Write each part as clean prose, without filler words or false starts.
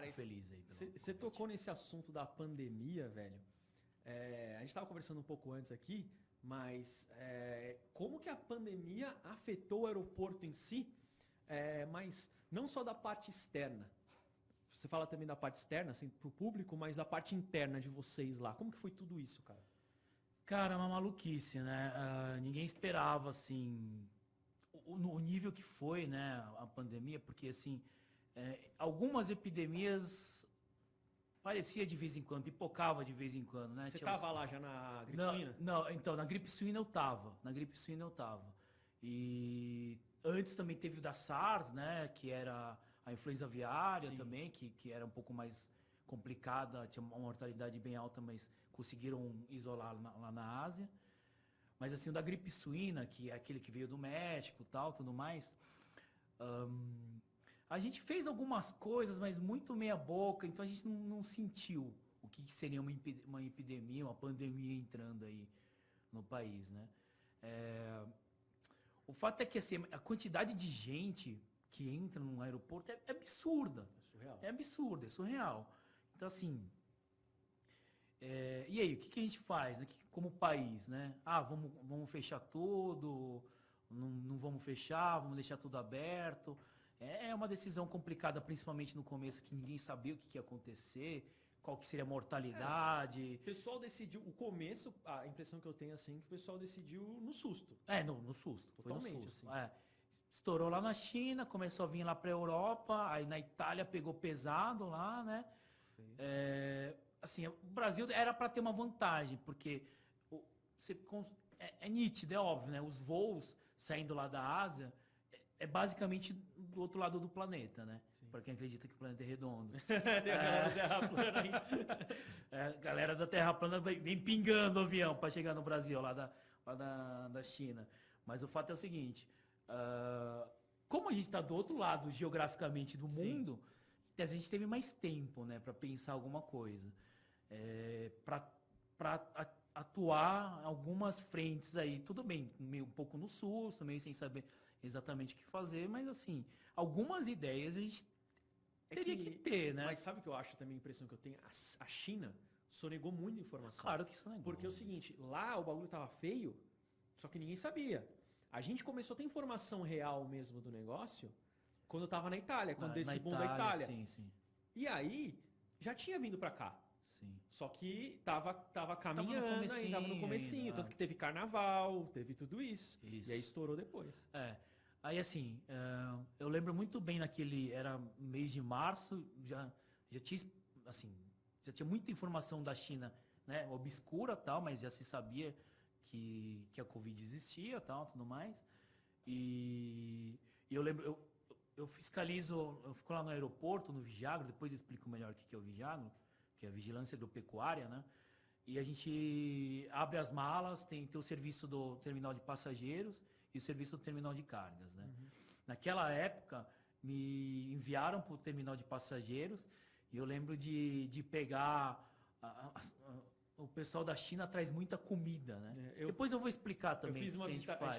Cara, feliz aí. Você tocou nesse assunto da pandemia, velho. A gente estava conversando um pouco antes aqui, mas como que a pandemia afetou o aeroporto em si, mas não só da parte externa. Você fala também da parte externa, assim, para o público, mas da parte interna de vocês lá. Como que foi tudo isso, cara? Cara, uma maluquice, né? Ninguém esperava, assim, o nível que foi, né, a pandemia, porque, assim, algumas epidemias parecia de vez em quando, pipocava de vez em quando, né? Você tava lá já na gripe suína? Não, então, na gripe suína eu tava. E antes também teve o da SARS, né? Que era a influenza aviária. Sim. Também, que era um pouco mais complicada, tinha uma mortalidade bem alta, mas conseguiram isolar lá na Ásia. Mas assim, o da gripe suína, que é aquele que veio do México, tal, tudo mais, a gente fez algumas coisas, mas muito meia boca, então a gente não sentiu o que seria uma epidemia, uma pandemia entrando aí no país, né? O fato é que assim, a quantidade de gente que entra num aeroporto é absurda. É surreal. É absurda, é surreal. Então, assim, e aí, o que a gente faz, né? Como país, né? Vamos fechar tudo, não vamos fechar, vamos deixar tudo aberto. É uma decisão complicada, principalmente no começo, que ninguém sabia o que ia acontecer, qual que seria a mortalidade. O pessoal decidiu, o começo, a impressão que eu tenho assim, que o pessoal decidiu no susto. No susto. Totalmente, foi no susto. assim. Estourou lá na China, começou a vir lá para a Europa, aí na Itália pegou pesado lá, né? Assim, o Brasil era para ter uma vantagem, porque é nítido, é óbvio, né? Os voos saindo lá da Ásia é basicamente do outro lado do planeta, né? Para quem acredita que o planeta é redondo. Tem a galera da Terra plana aí. A galera da Terra plana vem pingando o avião para chegar no Brasil, lá da China. Mas o fato é o seguinte, como a gente está do outro lado geograficamente do mundo, a gente teve mais tempo, né, para pensar alguma coisa. Para atuar algumas frentes aí, tudo bem, meio um pouco no susto, meio sem saber exatamente o que fazer, mas assim, algumas ideias a gente teria que ter, né? Mas sabe o que eu acho também, a impressão que eu tenho? A China sonegou muita informação. Claro que sonegou. Porque é o seguinte, lá o bagulho tava feio, só que ninguém sabia. A gente começou a ter informação real mesmo do negócio quando eu tava na Itália, quando desse boom da Itália. Sim. E aí, já tinha vindo para cá. Sim. Só que tava caminhando, tava no comecinho, ainda. Tanto que teve carnaval, teve tudo isso. E aí estourou depois. Aí assim, eu lembro muito bem era mês de março, já tinha, assim, já tinha muita informação da China, né, obscura tal, mas já se sabia que a Covid existia tal, tudo mais. E eu lembro, eu fiscalizo, eu fico lá no aeroporto, no Vigiagro, depois eu explico melhor o que é o Vigiagro, que é a vigilância aeropecuária, né? E a gente abre as malas, tem o serviço do terminal de passageiros e o serviço do terminal de cargas, né? Uhum. Naquela época, me enviaram para o terminal de passageiros e eu lembro de pegar... o pessoal da China traz muita comida, né? Depois eu vou explicar também. A gente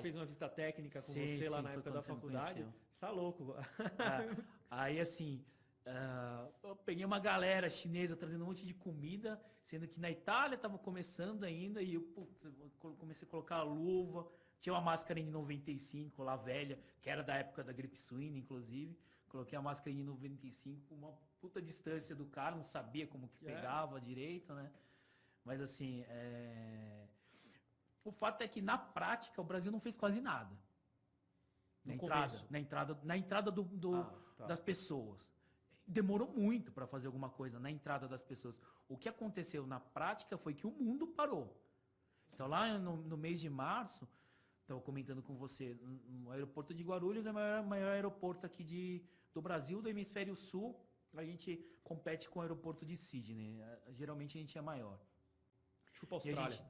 fez uma visita técnica com você lá na época da faculdade. Você tá louco. Aí, assim... eu peguei uma galera chinesa trazendo um monte de comida, sendo que na Itália estava começando ainda, e eu comecei a colocar a luva, tinha uma máscara N95 lá velha, que era da época da gripe suína, inclusive. Coloquei a máscara N95 com uma puta distância do cara, não sabia como que pegava direito, né? Mas assim, o fato é que na prática o Brasil não fez quase nada. Na entrada das pessoas. Demorou muito para fazer alguma coisa na entrada das pessoas. O que aconteceu na prática foi que o mundo parou. Então, lá no mês de março, estava comentando com você, no aeroporto de Guarulhos é o maior aeroporto aqui do Brasil, do hemisfério sul. A gente compete com o aeroporto de Sydney. Geralmente a gente é maior. Chupa a Austrália.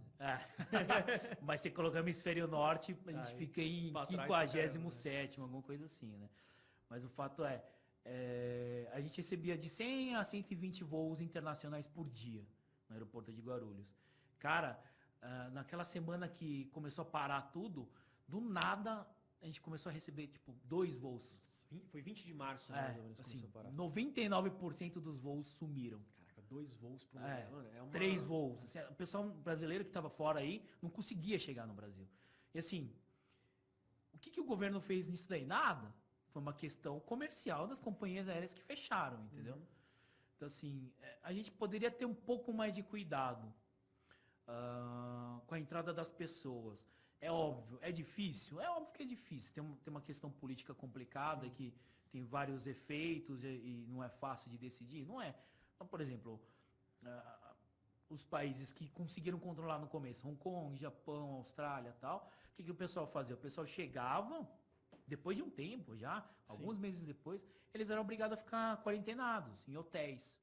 Mas se colocar o hemisfério norte, a gente fica em 57º, alguma coisa assim, né? Mas o fato a gente recebia de 100 a 120 voos internacionais por dia no aeroporto de Guarulhos. Cara, naquela semana que começou a parar tudo, do nada a gente começou a receber, tipo, 2 voos Foi 20 de março, né, mais ou menos, assim, começou a parar. 99% dos voos sumiram. Caraca, 2 voos por ano. Mano, é uma... 3 voos. Assim, o pessoal brasileiro que estava fora aí não conseguia chegar no Brasil. E assim, o que o governo fez nisso daí? Nada. Foi uma questão comercial das companhias aéreas que fecharam, entendeu? Então, assim, a gente poderia ter um pouco mais de cuidado com a entrada das pessoas. É óbvio, é difícil? É óbvio que é difícil. Tem uma questão política complicada que tem vários efeitos e não é fácil de decidir. Não é. Então, por exemplo, os países que conseguiram controlar no começo, Hong Kong, Japão, Austrália e tal, o que o pessoal fazia? O pessoal chegava, depois de um tempo já, alguns meses depois, eles eram obrigados a ficar quarentenados em hotéis.